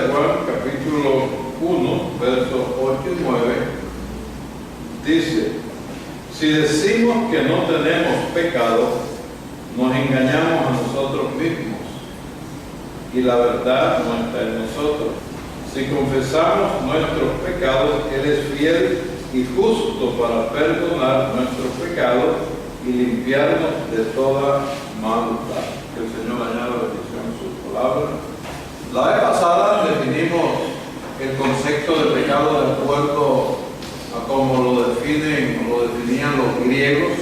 de Juan, capítulo 1, versos 8 y 9, dice: si decimos que no tenemos pecado, nos engañamos a nosotros mismos y la verdad no está en nosotros. Si confesamos nuestros pecados, Él es fiel y justo para perdonar nuestros pecados y limpiarnos de toda maldad. Que el Señor añada bendición en su palabra. La vez pasada definimos el concepto de pecado de acuerdo a cómo lo definían los griegos.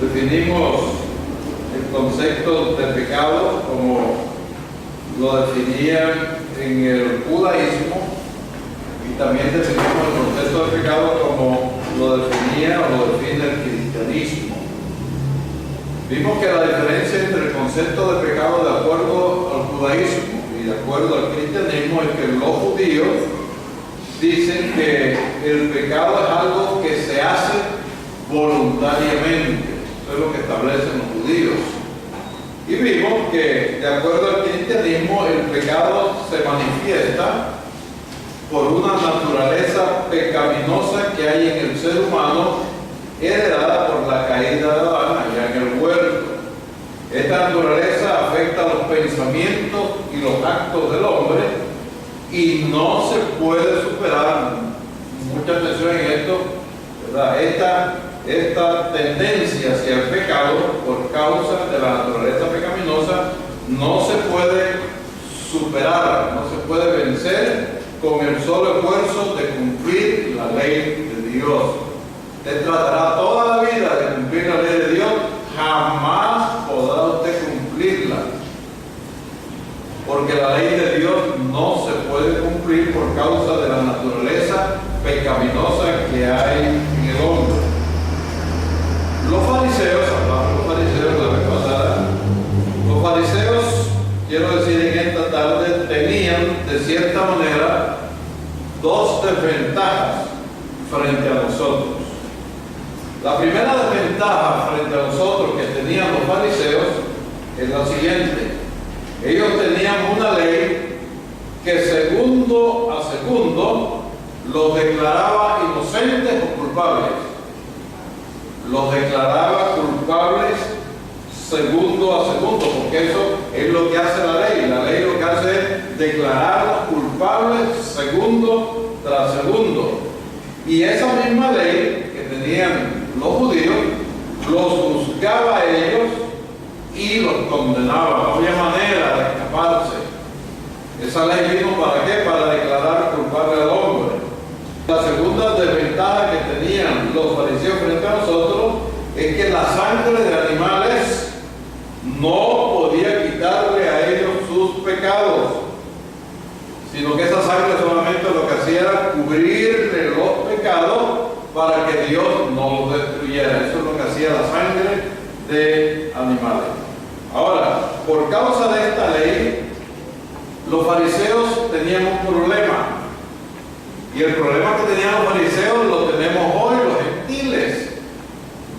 Definimos el concepto de pecado como lo definían en el judaísmo, y también definimos el concepto de pecado como lo definía o lo define el cristianismo. Vimos que la diferencia entre el concepto de pecado de acuerdo al judaísmo y de acuerdo al cristianismo es que los judíos dicen que el pecado es algo que se hace voluntariamente. Eso es lo que establecen los judíos. Y vimos que, de acuerdo al cristianismo, el pecado se manifiesta por una naturaleza pecaminosa que hay en el ser humano, heredada por la caída de Adán allá en el huerto. Esta naturaleza afecta los pensamientos y los actos del hombre y no se puede superar. Mucha atención en esto, ¿verdad? Esta tendencia hacia el pecado, por causa de la naturaleza pecaminosa, no se puede superar, no se puede vencer con el solo esfuerzo de cumplir la ley de Dios. Usted tratará toda la vida de cumplir la ley de Dios, jamás podrá usted cumplirla, porque la ley de Dios no se puede cumplir por causa de la naturaleza pecaminosa que hay en el hombre. Los fariseos, hablamos de los fariseos la vez pasada, los fariseos, quiero decir en esta tarde, tenían de cierta manera dos desventajas frente a nosotros. La primera desventaja frente a nosotros que tenían los fariseos es la siguiente: ellos tenían una ley que segundo a segundo los declaraba inocentes o culpables. Los declaraba culpables segundo a segundo, porque eso es lo que hace la ley. La ley lo que hace es declararlos culpables segundo tras segundo. Y esa misma ley que tenían los judíos, los juzgaba a ellos y los condenaba. No había manera de escaparse. Esa ley vino ¿para qué? Para declarar culpable al hombre. La segunda desventaja que tenían los fariseos frente a nosotros es que la sangre de animales no podía quitarle a ellos sus pecados, sino que esa sangre solamente lo que hacía era cubrirle los pecados para que Dios no los destruyera. Eso es lo que hacía la sangre de animales. Ahora, por causa de esta ley, los fariseos tenían un problema. Y el problema que tenían los fariseos lo tenemos hoy los gentiles.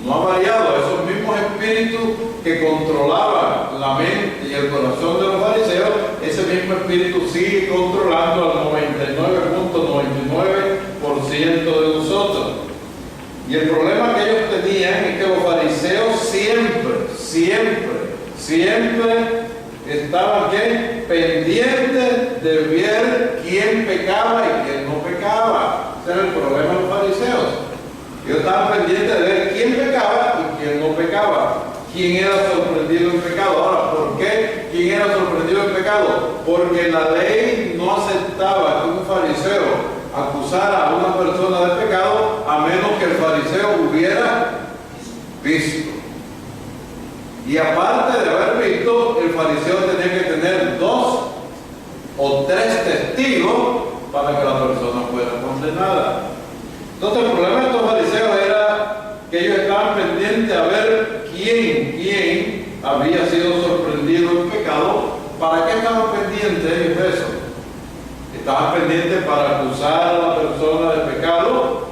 No ha variado. Esos mismos espíritus que controlaban la mente y el corazón de los fariseos, ese mismo espíritu sigue controlando al 99.99% de nosotros. Y el problema que ellos tenían es que los fariseos siempre estaban ¿qué? Pendientes de ver quién pecaba y quién no pecaba. Ese era el problema de los fariseos. Ellos estaban pendientes de ver quién pecaba y quién no pecaba. ¿Quién era sorprendido en pecado? Ahora, ¿por qué quién era sorprendido en pecado? Porque la ley no aceptaba que un fariseo acusara a una persona de pecado a menos que el fariseo hubiera visto. Y aparte de haber visto, el fariseo tenía que tener 2 o 3 testigos para que la persona fuera condenada. Entonces el problema de estos fariseos era que ellos estaban pendientes a ver quién había sido sorprendido en pecado. ¿Para qué estaban pendientes ellos de eso? Estaban pendientes para acusar a la persona de pecado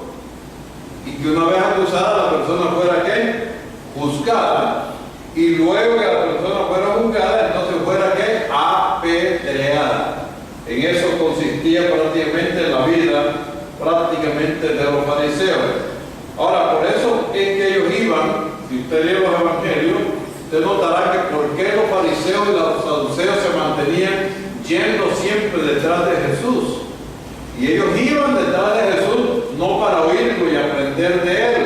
y que una vez acusada la persona fuera ¿qué? Juzgada. Y luego que la persona fuera juzgada, entonces fuera ¿qué? Apedreada. fue creada. En eso consistía prácticamente la vida prácticamente de los fariseos. Ahora, por eso es que ellos iban, si usted lee los evangelios, usted notará que por qué los fariseos y los saduceos se mantenían yendo siempre detrás de Jesús. Y ellos iban detrás de Jesús no para oírlo y aprender de él,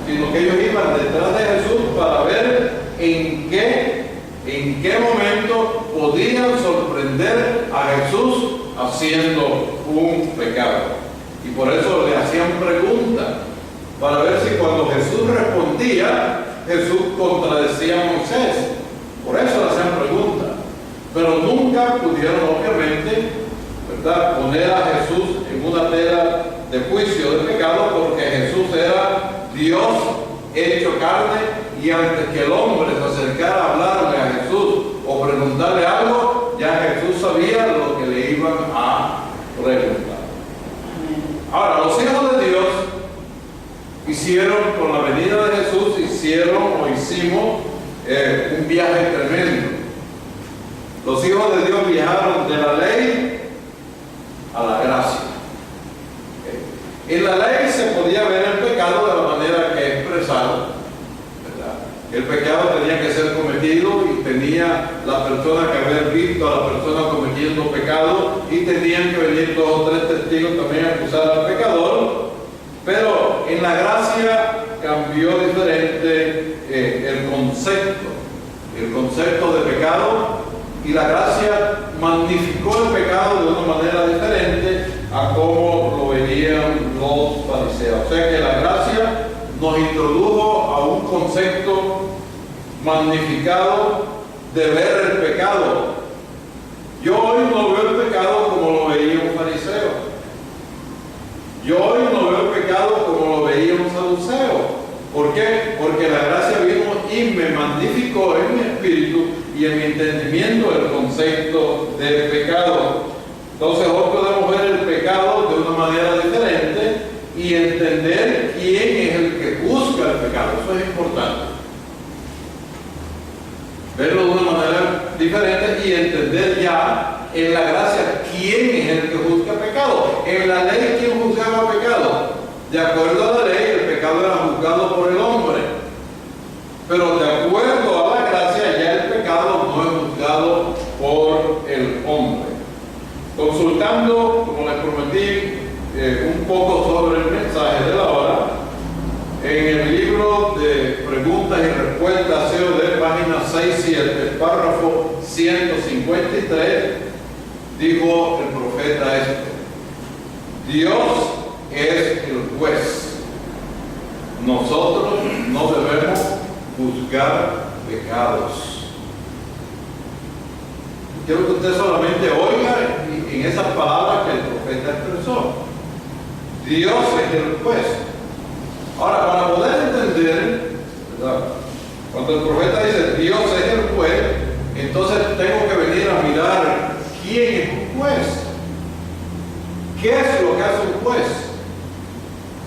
sino que ellos iban detrás de Jesús para ver en qué momento podían sorprender a Jesús haciendo un pecado. Y por eso le hacían preguntas, para ver si cuando Jesús respondía, Jesús contradecía a Moisés. Por eso le hacían preguntas. Pero nunca pudieron, obviamente, ¿verdad?, poner a Jesús en una tela de juicio de pecado, porque Jesús era Dios hecho carne, y antes que el hombre se acercara a hablarle a Jesús o preguntarle algo, ya Jesús sabía lo que le iban a preguntar. Ahora, los hijos de Dios hicieron, con la venida de Jesús, hicimos un viaje tremendo. Los hijos de Dios viajaron de la ley a la gracia. En la ley se podía ver el pecado de la manera que he expresado, ¿verdad? El pecado tenía que ser cometido y tenía la persona que haber visto a la persona cometiendo pecado, y tenían que venir 2 o 3 testigos también a acusar al pecador. Pero en la gracia cambió diferente el concepto de pecado, y la gracia magnificó el pecado de una manera diferente a como lo veían los fariseos. O sea que la gracia nos introdujo a un concepto magnificado de ver el pecado. Yo hoy no veo el pecado como lo veía un fariseo. Yo hoy no veo el pecado como lo veía un saduceo. ¿Por qué? Porque la gracia vino y me magnificó en mi espíritu y en mi entendimiento el concepto del pecado. Entonces hoy podemos ver el pecado de una manera diferente y entender quién es el que juzga el pecado. Eso es importante. Verlo de una manera diferente y entender ya en la gracia quién es el que juzga pecado. En la ley, ¿quién juzgaba pecado? De acuerdo a la ley, el pecado era juzgado por el hombre. Pero de acuerdo a la gracia, ya el pecado no es juzgado por el hombre. Consultando, como les prometí, un poco sobre el mensaje de la hora, en el libro de preguntas y respuestas COD, página 6-7, párrafo 153, dijo el profeta esto: Dios es el juez. Nosotros no debemos juzgar pecados. Quiero que usted solamente oiga en esas palabras que el profeta expresó. Dios es el juez. Ahora, para poder entender, ¿verdad?, cuando el profeta dice Dios es el juez, entonces tengo que venir a mirar quién es un juez. ¿Qué es lo que hace un juez?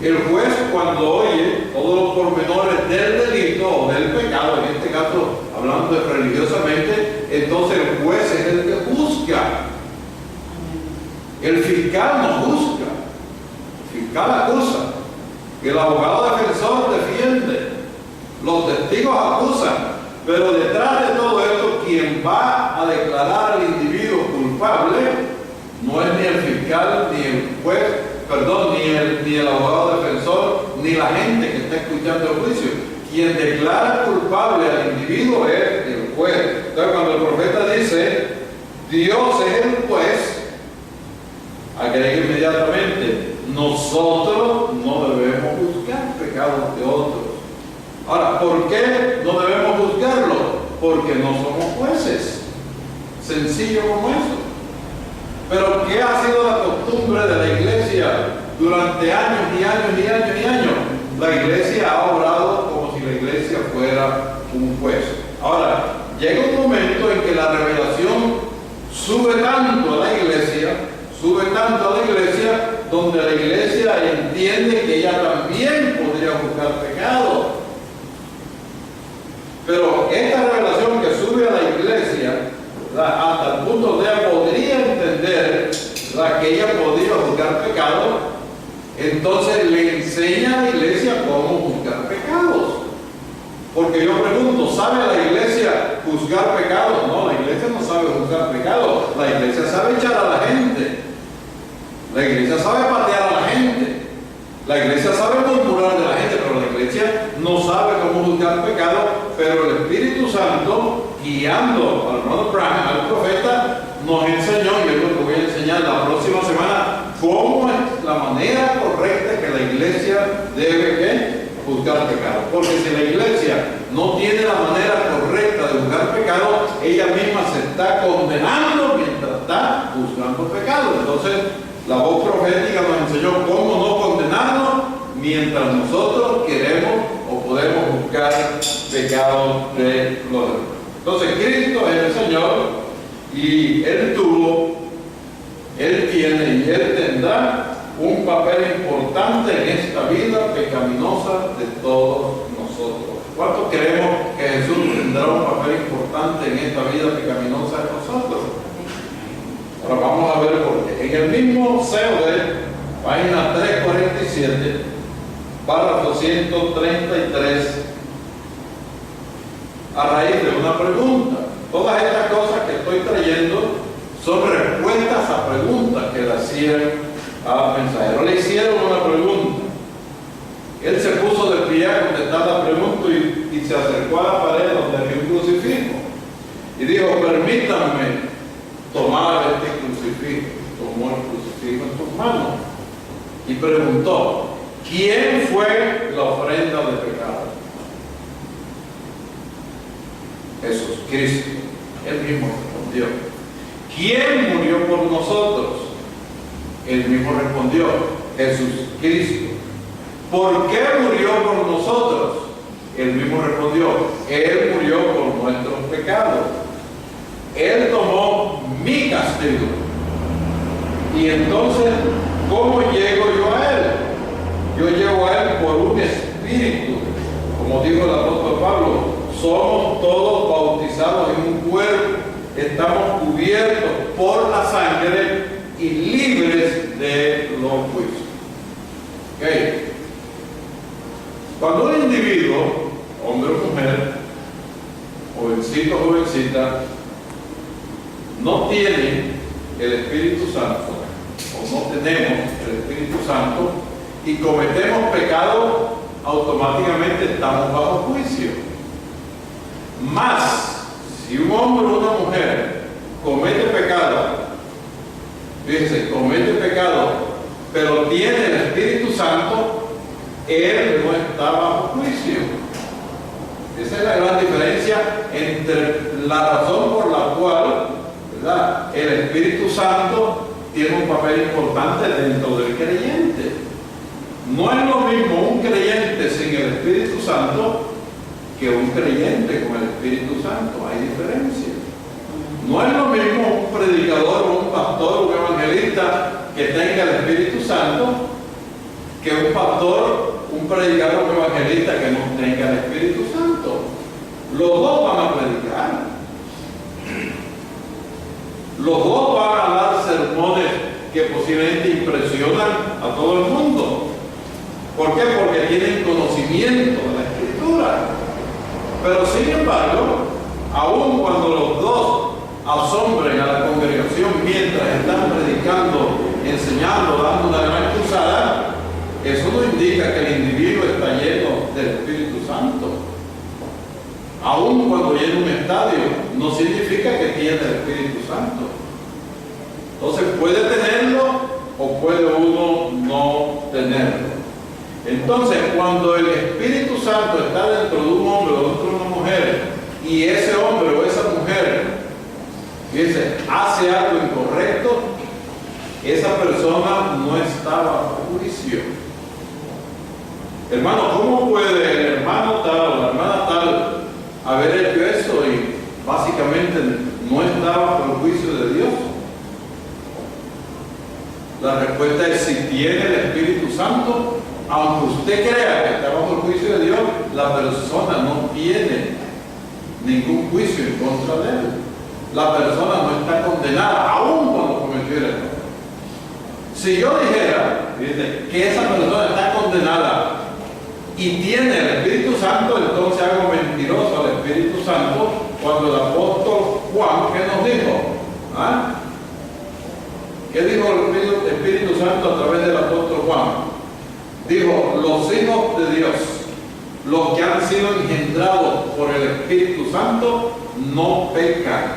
El juez, cuando oye todos los pormenores del delito o del pecado, en este caso hablando de religiosamente, entonces el juez es el que juzga. El fiscal no juzga, el fiscal acusa, el abogado defensor defiende, los testigos acusan, pero detrás de todo esto, quien va a declarar al individuo culpable no es ni el fiscal, ni el juez, ni el abogado defensor, ni la gente que está escuchando el juicio. Quien declara culpable al individuo es el juez. Entonces, cuando el profeta dice Dios es el juez, agrega inmediatamente: nosotros no debemos juzgar pecados de otros. Ahora, ¿por qué no debemos juzgarlo? Porque no somos jueces. Sencillo como eso. Pero ¿qué ha sido la costumbre de la iglesia durante años y años y años y años? La iglesia ha obrado como si la iglesia fuera un juez. Ahora, llega un momento en que la revelación sube tanto a la iglesia, donde la iglesia entiende que ella también podría juzgar pecado. Pero esta revelación que sube a la iglesia, ¿verdad? Hasta el punto donde ella podría entender, ¿verdad?, que ella podía juzgar pecados. Entonces le enseña a la iglesia cómo juzgar pecados. Porque yo pregunto, ¿sabe la iglesia juzgar pecados? No, la iglesia no sabe juzgar pecados. La iglesia sabe echar a la gente. La iglesia sabe patear a la gente. La iglesia sabe murmurar de la gente, pero la iglesia no sabe cómo juzgar pecados. Pero el Espíritu Santo, guiando al hermano Branham, al profeta, nos enseñó, y es lo que voy a enseñar la próxima semana, cómo es la manera correcta que la iglesia debe juzgar pecados. Porque si la iglesia no tiene la manera correcta de juzgar pecados, ella misma se está condenando mientras está juzgando pecados. Entonces, la voz profética nos enseñó cómo no condenarnos mientras nosotros queremos o podemos juzgar pecados de los demás. Entonces, Cristo es el Señor y Él tuvo, Él tiene y Él tendrá un papel importante en esta vida pecaminosa de todos nosotros. ¿Cuántos creemos que Jesús tendrá un papel importante en esta vida pecaminosa de nosotros? Ahora vamos a ver por qué. En el mismo COD, página 347, párrafo 133, a raíz de una pregunta. Todas estas cosas que estoy trayendo son respuestas a preguntas que le hacían al mensajero. Le hicieron una pregunta. Él se puso de pie a contestar la pregunta y se acercó a la pared donde había un crucifijo. Y dijo, permítanme tomar este crucifijo. Tomó el crucifijo en sus manos y preguntó, ¿quién fue la ofrenda de pecado? Jesús Cristo. Él mismo respondió. ¿Quién murió por nosotros? Él mismo respondió, Jesús Cristo. ¿Por qué murió por nosotros? Él mismo respondió, Él murió por nuestros pecados. Él tomó mi castigo. Y entonces, ¿cómo llego yo a Él? Yo llego a Él por un espíritu. Como dijo el apóstol Pablo, somos todos bautizados en un cuerpo, estamos cubiertos por la sangre y libres de los juicios. ¿Okay? Cuando un individuo, hombre o mujer, jovencito o jovencita, no tiene el Espíritu Santo, o no tenemos el Espíritu Santo, y cometemos pecado, automáticamente estamos bajo juicio. Más, si un hombre o una mujer comete pecado, fíjense, comete pecado, pero tiene el Espíritu Santo, él no está bajo juicio. Esa es la gran diferencia entre la razón por la cual, ¿verdad?, el Espíritu Santo tiene un papel importante dentro del creyente. No es lo mismo un creyente sin el Espíritu Santo que un creyente con el Espíritu Santo. Hay diferencia. No es lo mismo un predicador, un pastor, un evangelista que tenga el Espíritu Santo que un pastor, un predicador, un evangelista que no tenga el Espíritu Santo. Los dos van a predicar. Los dos van a dar sermones que posiblemente impresionan a todo el mundo. ¿Por qué? Porque tienen conocimiento de la Escritura. Pero sin embargo, aun cuando los dos asombren a la congregación mientras están predicando, enseñando, dando una gran cruzada, eso no indica que el individuo está lleno del Espíritu Santo. Aun cuando llena un estadio, no significa que tiene el Espíritu Santo. Entonces puede tenerlo o puede uno no tenerlo. Entonces, cuando el Espíritu Santo está dentro de un hombre o dentro de una mujer, y ese hombre o esa mujer, fíjense, hace algo incorrecto, esa persona no está bajo juicio. Hermano, ¿cómo puede el hermano tal o la hermana tal haber hecho eso y básicamente no está bajo el juicio de Dios? La respuesta es si tiene el Espíritu Santo. Aunque usted crea que está bajo el juicio de Dios, la persona no tiene ningún juicio en contra de él. la persona no está condenada, aún cuando cometió el error. Si yo dijera, fíjate, que esa persona está condenada y tiene el Espíritu Santo, entonces hago mentiroso al Espíritu Santo cuando el apóstol Juan, ¿qué nos dijo? ¿Ah? ¿Qué dijo el Espíritu Santo a través del apóstol Juan? Dijo, los hijos de Dios, los que han sido engendrados por el Espíritu Santo, no pecan.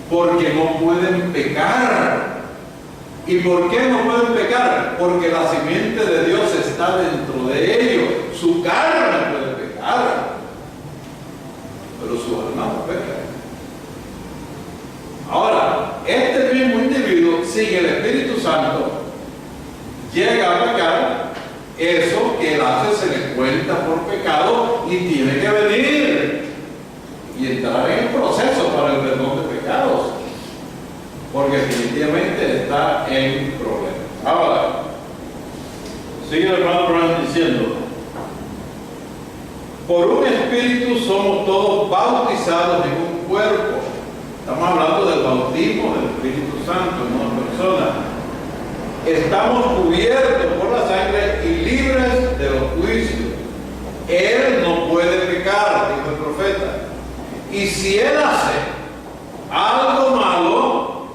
Porque no pueden pecar. ¿Y por qué no pueden pecar? Porque la simiente de Dios está dentro de ellos. Su carne puede pecar, pero su alma no peca. Ahora, este mismo individuo, sin el Espíritu Santo, llega a pecar, eso que él hace se le cuenta por pecado y tiene que venir y entrar en el proceso para el perdón de pecados, porque definitivamente está en problemas. Ahora, sigue el hermano Branham diciendo, por un espíritu somos todos bautizados en un cuerpo. Estamos hablando del bautismo del Espíritu Santo en una persona. Estamos cubiertos por la sangre y libres de los juicios. Él no puede pecar, dijo el profeta. Y si él hace algo malo,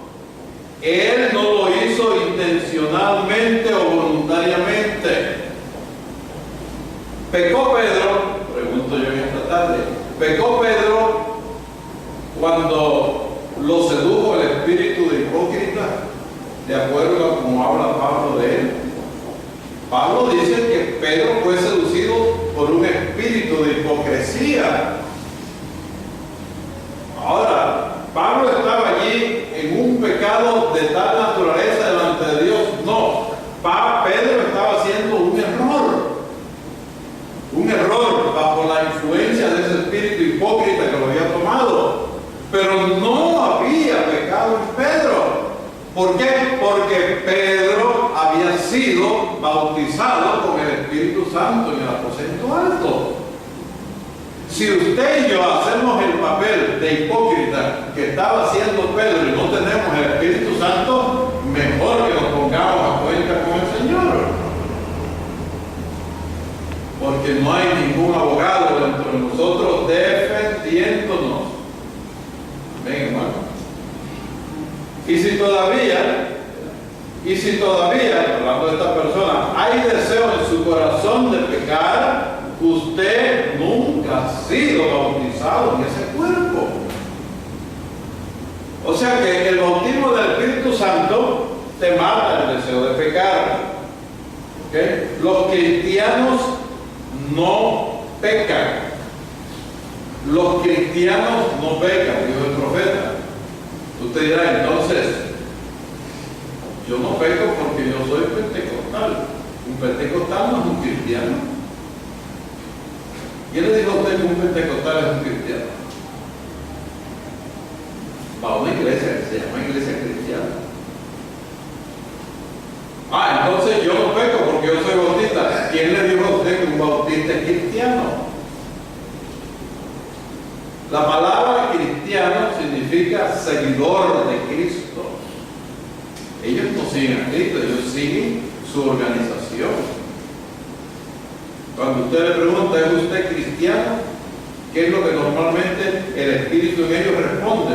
él no lo hizo intencionalmente o voluntariamente. ¿Pecó Pedro? Pregunto yo en esta tarde. ¿Pecó Pedro cuando lo sedujo el espíritu de hipócrita? De acuerdo a como habla Pablo de él. Pablo dice que Pedro fue seducido por un espíritu de hipocresía. Ahora, Pablo estaba allí en un pecado de tal naturaleza delante de Dios. No, Pedro estaba haciendo un error bajo la influencia de ese espíritu hipócrita que lo había tomado. Pero no había pecado en Pedro. ¿Por qué? Porque Pedro había sido bautizado con el Espíritu Santo en el aposento alto. Si usted y yo hacemos el papel de hipócrita que estaba haciendo Pedro y no tenemos el Espíritu Santo, mejor que nos pongamos a cuenta con el Señor. Porque no hay ningún abogado dentro de nosotros defendiéndonos. Amén, hermano. Y si todavía, hablando de esta persona, hay deseo en su corazón de pecar, usted nunca ha sido bautizado en ese cuerpo. O sea que el bautismo del Espíritu Santo te mata el deseo de pecar. ¿Okay? Los cristianos no pecan. Los cristianos no pecan, dijo el profeta. Usted dirá, entonces, yo no peco porque yo soy pentecostal. Un pentecostal no es un cristiano. ¿Quién le dijo a usted que un pentecostal es un cristiano? Va a una iglesia que se llama iglesia cristiana. Entonces yo no peco porque yo soy bautista. ¿Quién le dijo a usted que un bautista es cristiano? La palabra cristiano significa seguidor de Cristo. Ellos no siguen a Cristo, ellos siguen su organización. Cuando usted le pregunta, ¿es usted cristiano? ¿Qué es lo que normalmente el Espíritu en ellos responde?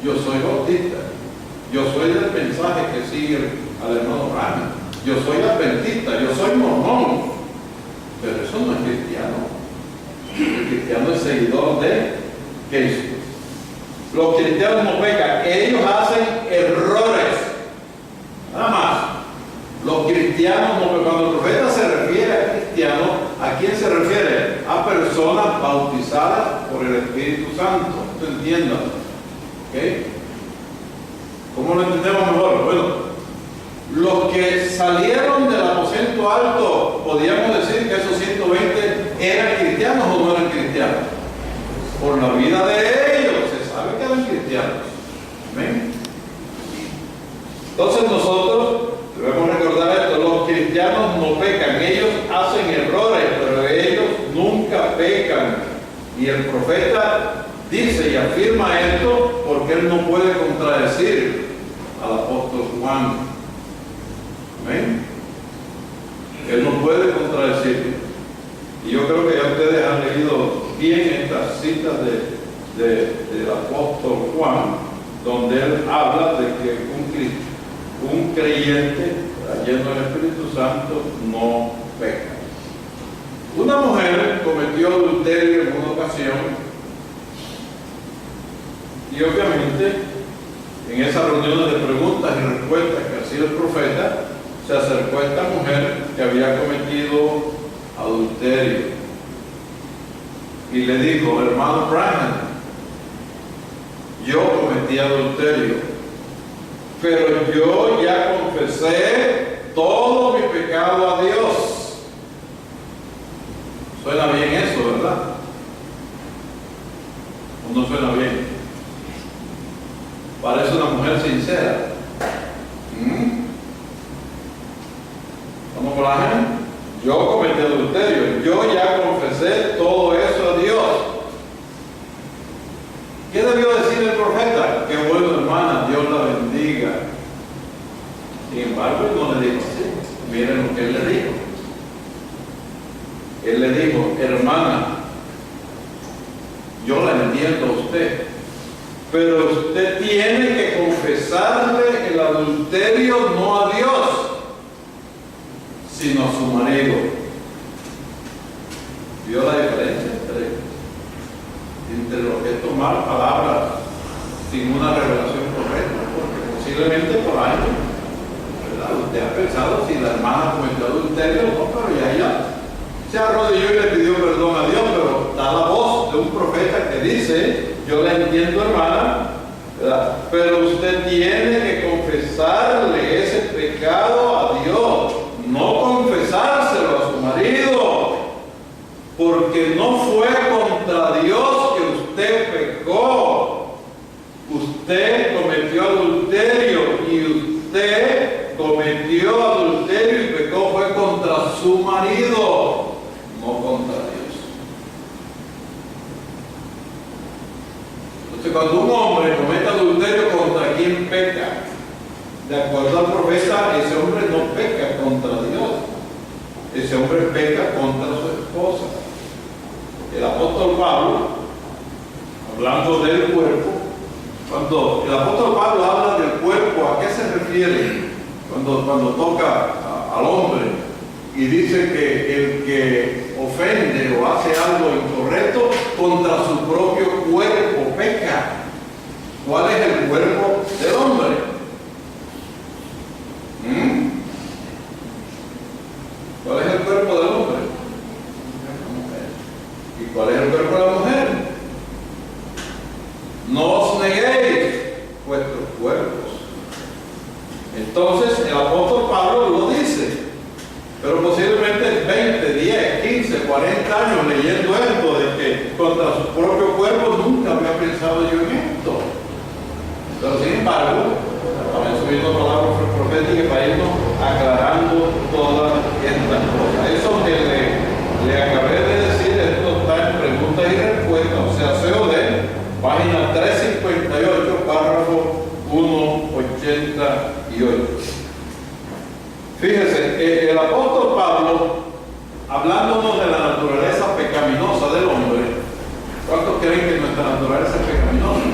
Yo soy bautista. Yo soy del mensaje que sigue al hermano Branham. Yo soy adventista, yo soy mormón. Pero eso no es cristiano. El cristiano es seguidor de Cristo. Los cristianos no pecan, ellos hacen errores. Nada más. Los cristianos no pecan. Cuando el profeta se refiere a cristianos, ¿a quién se refiere? A personas bautizadas por el Espíritu Santo. ¿Usted entienda? ¿Okay? ¿Cómo lo entendemos mejor? Bueno, los que salieron del aposento alto, podríamos decir que esos 120 eran cristianos o no eran cristianos. Por la vida de ellos se sabe que eran cristianos. ¿Amén? Entonces nosotros debemos recordar esto: los cristianos no pecan, ellos hacen errores, pero ellos nunca pecan. Y el profeta dice y afirma esto porque él no puede contradecir al apóstol Juan. Amén. Él no puede contradecir. Y yo creo que ya ustedes han leído bien estas citas del apóstol Juan, donde él habla de que un creyente lleno del Espíritu Santo no peca. Una mujer cometió adulterio en una ocasión y obviamente en esas reuniones de preguntas y respuestas que hacía el profeta se acercó a esta mujer que había cometido adulterio y le dijo: hermano Branham, yo cometí adulterio, pero yo ya confesé todo mi pecado a Dios. Suena bien eso, ¿verdad? ¿O no suena bien? Parece una mujer sincera. ¿Vamos por la gente? Yo cometí adulterio, yo ya confesé todo eso a Dios. ¿Qué debió decir el profeta? Qué bueno, hermana, Dios la bendiga. Sin embargo, él no le dijo así. Miren lo que él le dijo. Él le dijo: hermana, yo la entiendo a usted, pero usted tiene que confesarle el adulterio no a Dios, sino a su marido. ¿Vio la diferencia entre lo que es tomar palabras sin una revelación correcta? Porque posiblemente por años, ¿verdad?, usted ha pensado si la hermana cometió adulterio o no, pero ya se arrodilló y le pidió perdón a Dios, pero da la voz de un profeta que dice: yo la entiendo, hermana, ¿verdad?, pero usted tiene que confesarle ese pecado a Dios, no confesárselo a su marido, porque no fue contra Dios que usted pecó. Usted cometió adulterio y usted cometió adulterio y pecó fue contra su marido, no contra Dios. Entonces, cuando un hombre comete adulterio, ¿contra quién peca? De acuerdo al profeta, ese hombre no peca contra Dios. Ese hombre peca contra su esposa. El apóstol Pablo, hablando del cuerpo, cuando el apóstol Pablo habla del cuerpo, ¿a qué se refiere? Cuando toca al hombre y dice que el que ofende o hace algo incorrecto contra su propio cuerpo peca. ¿Cuál es el cuerpo del hombre? ¿Cuál es el cuerpo del hombre? ¿Y cuál es el cuerpo de la mujer? No os neguéis vuestros cuerpos. Entonces el apóstol Pablo lo dice, pero posiblemente 20, 10, 15, 40 años leyendo esto de que contra su propio cuerpo nunca había pensado yo en esto. Pero sin embargo, también subiendo palabras proféticas para irnos aclarando todas estas cosas. Eso que le acabé de decir, esto está en preguntas y respuestas, o sea, COD, página 358, párrafo 188. Fíjese, el apóstol Pablo, hablándonos de la naturaleza pecaminosa del hombre, ¿cuántos creen que nuestra naturaleza es pecaminosa?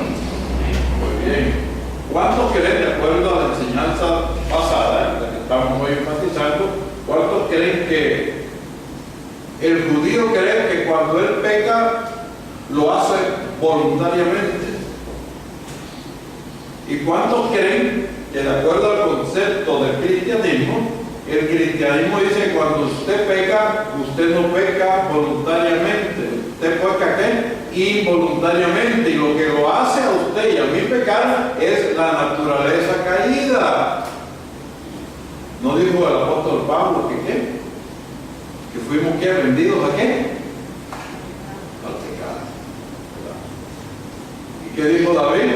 Muy bien. ¿Cuántos creen, de acuerdo a la enseñanza pasada, la que estamos hoy enfatizando, cuántos creen que el judío cree que cuando él peca lo hace voluntariamente? ¿Y cuántos creen que, de acuerdo al concepto del cristianismo, el cristianismo dice que cuando usted peca, usted no peca voluntariamente? ¿Usted peca qué? Involuntariamente, y lo que lo hace a usted y a mí pecar es la naturaleza caída. ¿No dijo el apóstol Pablo que qué? Que fuimos ¿qué? ¿Vendidos a qué? Al pecado. ¿Y qué dijo David?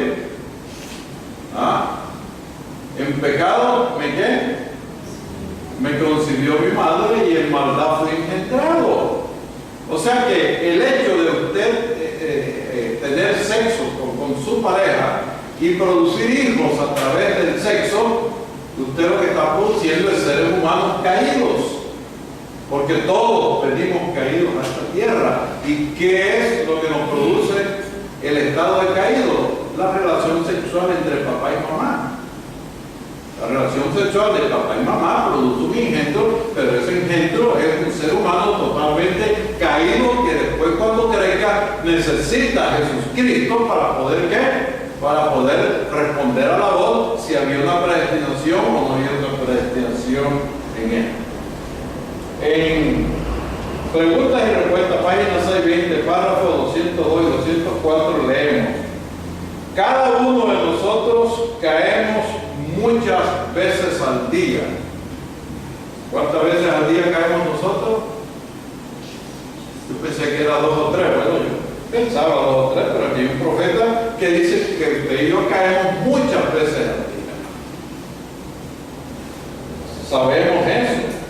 En pecado ¿me qué? Me concibió mi madre y en maldad fui engendrado. O sea que el hecho de usted tener sexo con su pareja y producir hijos a través del sexo, usted lo que está produciendo es seres humanos caídos. Porque todos venimos caídos a esta tierra. ¿Y qué es lo que nos produce el estado de caído? La relación sexual entre papá y mamá. La relación sexual de papá y mamá produce un engendro, pero ese engendro es un ser humano totalmente caído que después, cuando crezca, necesita a Jesucristo para poder ¿qué? Para poder responder a la voz si había una predestinación o no había una predestinación en él. En preguntas y respuestas, página 620, párrafo 202 y 204, leemos: cada uno de nosotros caemos muchas veces al día. ¿Cuántas veces al día caemos nosotros? Yo pensé que era 2 o 3, bueno, yo pensaba 2 o 3, pero aquí hay un profeta que dice que usted y yo caemos muchas veces al día. Sabemos eso.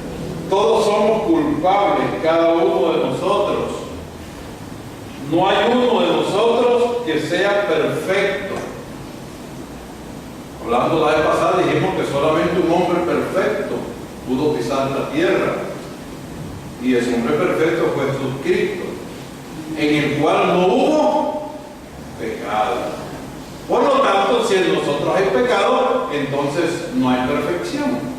Todos somos culpables, cada uno de nosotros. No hay uno de nosotros que sea perfecto. Hablando la vez pasada, dijimos que solamente un hombre perfecto pudo pisar la tierra. Y ese hombre perfecto fue Jesucristo, en el cual no hubo pecado. Por lo tanto, si en nosotros hay pecado, entonces no hay perfección.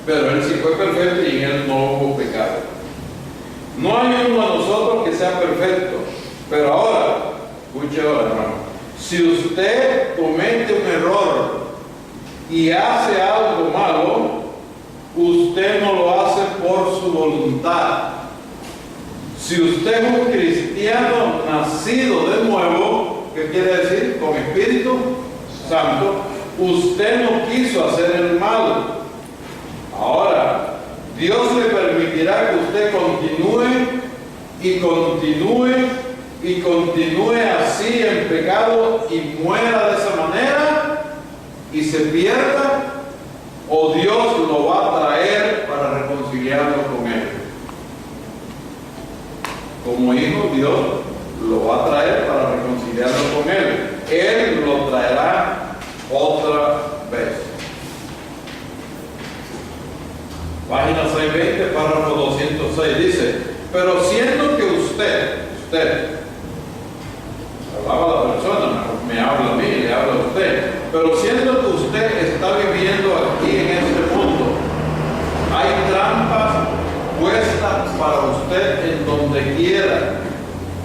Pero Él sí fue perfecto y en Él no hubo pecado. No hay uno de nosotros que sea perfecto. Pero ahora, escuche ahora, hermano. Si usted comete un error y hace algo malo, usted no lo hace por su voluntad. Si usted es un cristiano nacido de nuevo, ¿qué quiere decir? Con Espíritu Santo, usted no quiso hacer el mal. Ahora, Dios le permitirá que usted continúe y continúe y continúe así en pecado y muera de esa manera y se pierda, o Dios lo va a traer para reconciliarlo con Él. Como hijo, Dios lo va a traer para reconciliarlo con Él. Él lo traerá otra vez. Página 620, párrafo 206, dice: pero siendo que usted, hablaba la persona, me habla a mí, le habla a usted, pero siendo que usted está viviendo aquí en este mundo, hay trampas puestas para usted en donde quiera.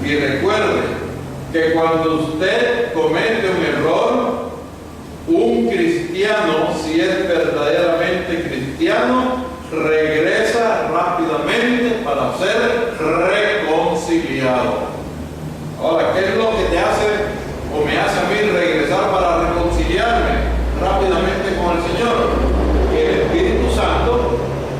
Y recuerde que cuando usted comete un error, un cristiano, si es verdaderamente cristiano, regresa rápidamente para ser reconciliado. Ahora, ¿qué es lo que te hace o me hace a mí regresar para reconciliarme rápidamente con el Señor? Que el Espíritu Santo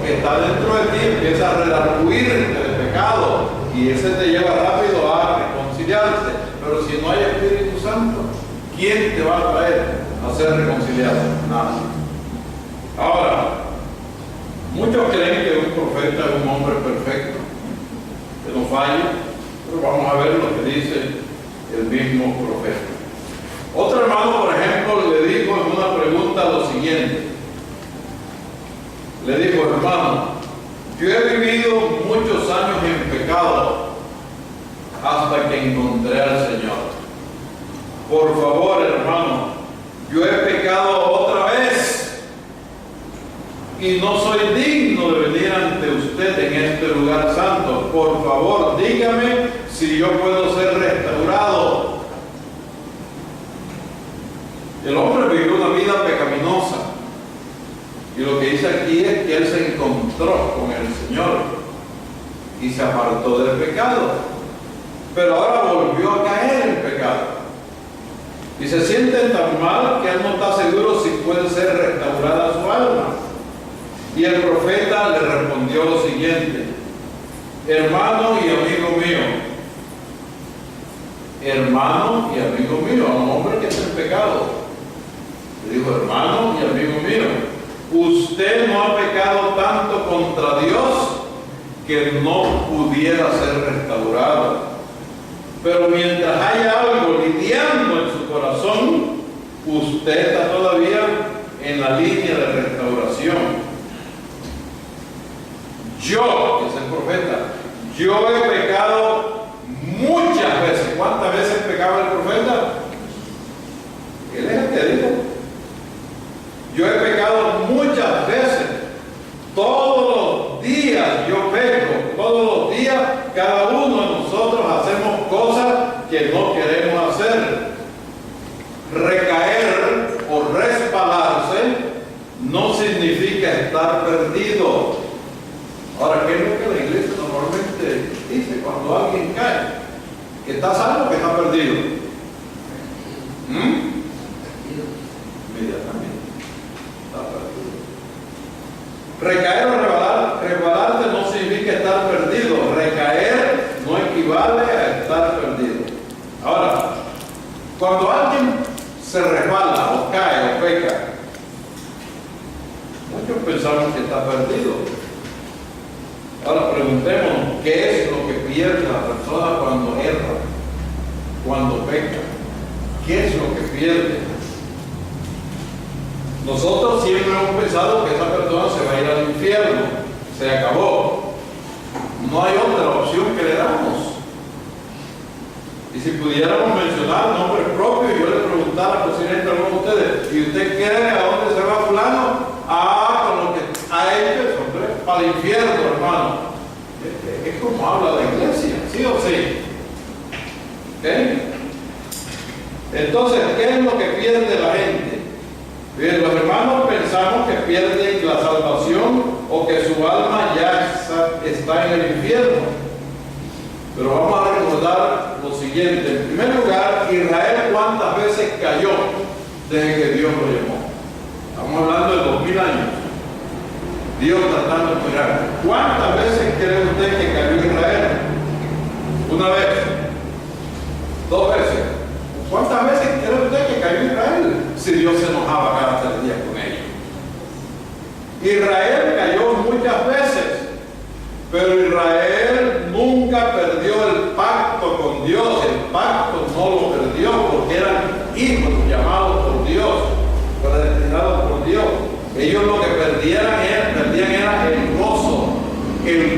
que está dentro de ti empieza a redarguirte del pecado y ese te lleva rápido a reconciliarse. Pero si no hay Espíritu Santo, ¿quién te va a traer a ser reconciliado? Nada. Ahora, muchos creen que un profeta es un hombre perfecto, que no falla, pero vamos a ver lo que dice el mismo profeta. Otro hermano, por ejemplo, le dijo en una pregunta lo siguiente. Le dijo: hermano, yo he vivido muchos años en pecado hasta que encontré al Señor. Por favor, hermano, yo he pecado otra vez y no soy digno de venir ante usted en este lugar santo. Por favor, dígame si yo puedo ser restaurado. El hombre vivió una vida pecaminosa. Y lo que dice aquí es que él se encontró con el Señor y se apartó del pecado. Pero ahora volvió a caer en pecado. Y se siente tan mal que él no está seguro si puede ser restaurada su alma. Y el profeta le respondió lo siguiente: hermano y amigo mío, a un hombre que está en pecado. Le dijo: hermano y amigo mío, usted no ha pecado tanto contra Dios que no pudiera ser restaurado. Pero mientras haya algo lidiando en su corazón, usted está todavía en la línea de restauración. Yo, que es el profeta, yo he pecado muchas veces. ¿Cuántas veces pecaba el profeta? Él es el que dijo. Yo he pecado muchas veces. Todos los días yo peco. Todos los días cada uno de nosotros hacemos cosas que no queremos hacer. Recaer o resbalarse no significa estar perdido. Ahora, ¿qué es lo que la iglesia normalmente dice cuando alguien cae? ¿Que está salvo o que está perdido? Inmediatamente está perdido. Recaer o resbalarse no significa estar perdido. Recaer no equivale a estar perdido. Ahora, cuando alguien se resbala o cae o peca, muchos pensamos que está perdido. Ahora preguntémonos, ¿qué es lo que pierde la persona cuando erra, cuando peca? ¿Qué es lo que pierde? Nosotros siempre hemos pensado que esa persona se va a ir al infierno, se acabó. No hay otra opción que le damos. Y si pudiéramos mencionar nombres propios, yo le preguntara posiblemente a algunos de ustedes, ¿y usted cree a dónde se va fulano? Con lo que ha hecho, hombre, para el infierno, hermano. Es como habla la iglesia, ¿sí o sí? ¿Okay? Entonces, ¿qué es lo que pierde la gente? Bien, los hermanos pensamos que pierden la salvación o que su alma ya está en el infierno. Pero vamos a recordar lo siguiente. En primer lugar, Israel cuántas veces cayó desde que Dios lo llamó. Estamos hablando de 2000 años. Dios tratando de mirar. ¿Cuántas veces cree usted que cayó Israel? ¿Una vez? ¿2 veces? ¿Cuántas veces cree usted que cayó Israel? Si Dios se enojaba cada 3 días con ellos. Israel cayó muchas veces, pero Israel nunca perdió el pacto con Dios. El pacto no lo perdió porque eran hijos llamados por Dios, predestinados por Dios. Ellos lo que perdían era el gozo de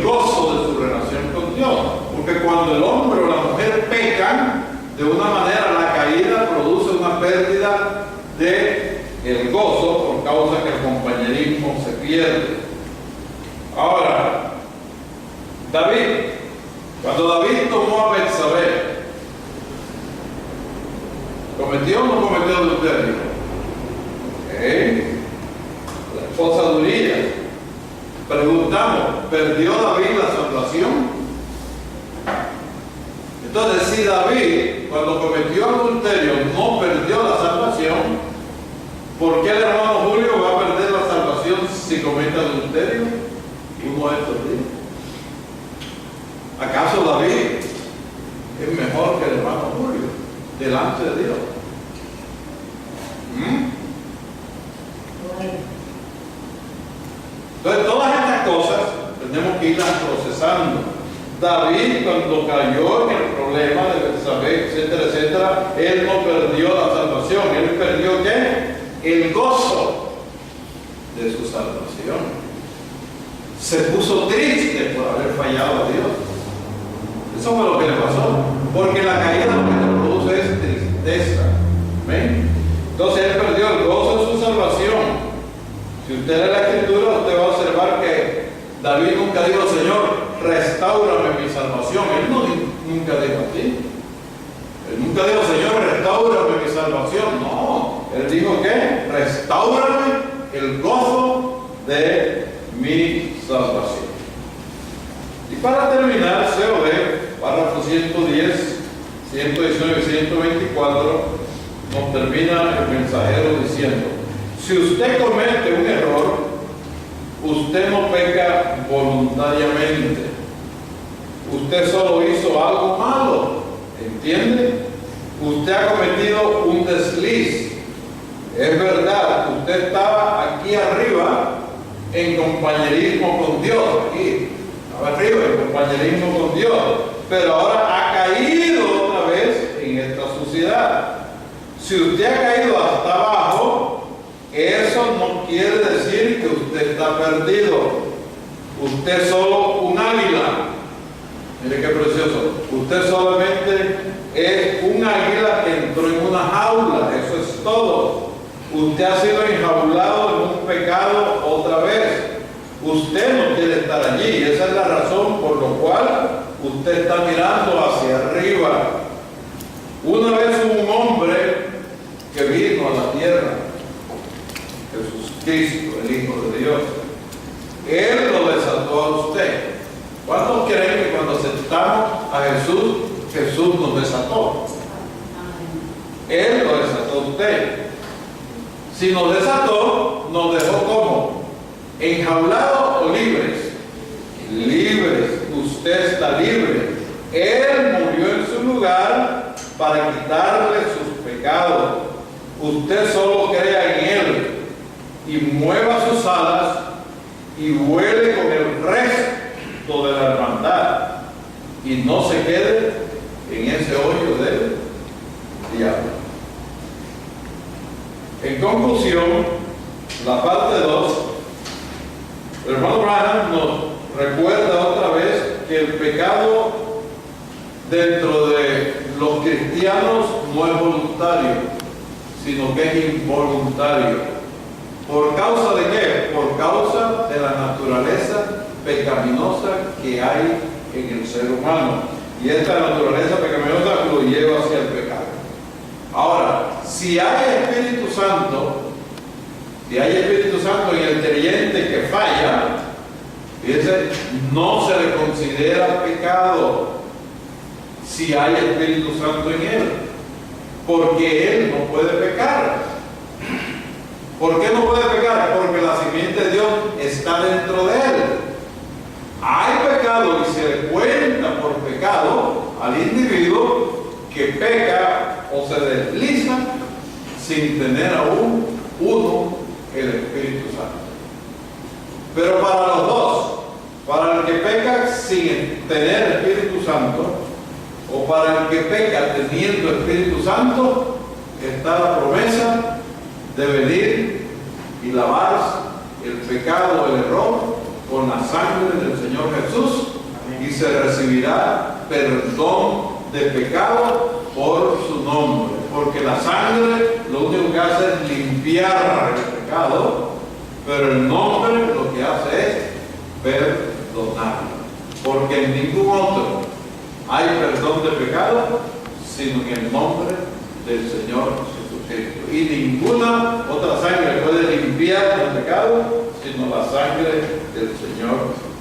su relación con Dios. Porque cuando el hombre o la mujer pecan, de una manera la caída produce una pérdida de el gozo por causa que el compañerismo se pierde. Ahora, David, cuando David tomó a Betsabé, ¿cometió o no cometió adulterio? La esposa de Urías. Preguntamos, ¿perdió David la salvación? Entonces, si David, cuando cometió adulterio, no perdió la salvación, ¿por qué el hermano Julio va a perder la salvación si comete adulterio uno de estos días? ¿Acaso David es mejor que el hermano Julio delante de Dios? Entonces, todas estas cosas tenemos que irlas procesando. David, cuando cayó en el problema de Betsabé, etcétera, etcétera, él no perdió la salvación. Él perdió ¿qué? El gozo de su salvación. Se puso triste por haber fallado a Dios. Eso fue lo que le pasó. Porque la caída lo que le produce es tristeza. ¿Ven? Entonces él perdió el gozo de su salvación. Si usted lee la escritura, usted va a observar que David nunca dijo, Señor, restáurame mi salvación. Él nunca dijo así. Él nunca dijo, Señor, restáurame mi salvación. No, él dijo que restáurame el gozo de mi salvación. Y para terminar, COD, párrafo 110, 119 y 124, nos termina el mensajero diciendo, si usted comete un error, usted no peca voluntariamente. Usted solo hizo algo malo. ¿Entiende? Usted ha cometido un desliz. Es verdad, usted estaba aquí arriba en compañerismo con Dios. Aquí, estaba arriba en compañerismo con Dios. Pero ahora ha caído otra realidad. Si usted ha caído hasta abajo, eso no quiere decir que usted está perdido. Usted es solo un águila. Mire qué precioso. Usted solamente es un águila que entró en una jaula. Eso es todo. Usted ha sido enjaulado en un pecado otra vez. Usted no quiere estar allí. Esa es la razón por la cual usted está mirando hacia arriba. Una vez hubo un hombre que vino a la tierra, Jesús Cristo, el Hijo de Dios. Él lo desató a usted. ¿Cuántos creen que cuando aceptamos a Jesús, Jesús nos desató? Él lo desató a usted. Si nos desató, nos dejó ¿cómo? ¿Enjaulados o libres? Libres. Usted está libre. Él murió en su lugar para quitarle sus pecados. Usted solo crea en Él y mueva sus alas y vuele con el resto de la hermandad y no se quede en ese hoyo del diablo. En conclusión, la parte 2, el hermano Branham nos recuerda otra vez que el pecado dentro de los cristianos no es voluntario, sino que es involuntario. ¿Por causa de qué? Por causa de la naturaleza pecaminosa que hay en el ser humano. Y esta naturaleza pecaminosa lo lleva hacia el pecado. Ahora, si hay Espíritu Santo en el creyente que falla, fíjense, no se le considera pecado si hay Espíritu Santo en él, porque él no puede pecar. ¿Por qué no puede pecar? Porque la simiente de Dios está dentro de él. Hay pecado y se le cuenta por pecado al individuo que peca o se desliza sin tener aún uno el Espíritu Santo. Pero para los dos, para el que peca sin tener Espíritu Santo o para el que peca teniendo Espíritu Santo, está la promesa de venir y lavarse el pecado, el error, con la sangre del Señor Jesús. Amén. Y se recibirá perdón de pecado por su nombre, porque la sangre lo único que hace es limpiar el pecado, pero el nombre lo que hace es perdonar, porque en ningún otro hay perdón de pecado sino en el nombre del Señor Jesucristo, y ninguna otra sangre puede limpiar el pecado sino la sangre del Señor Jesucristo.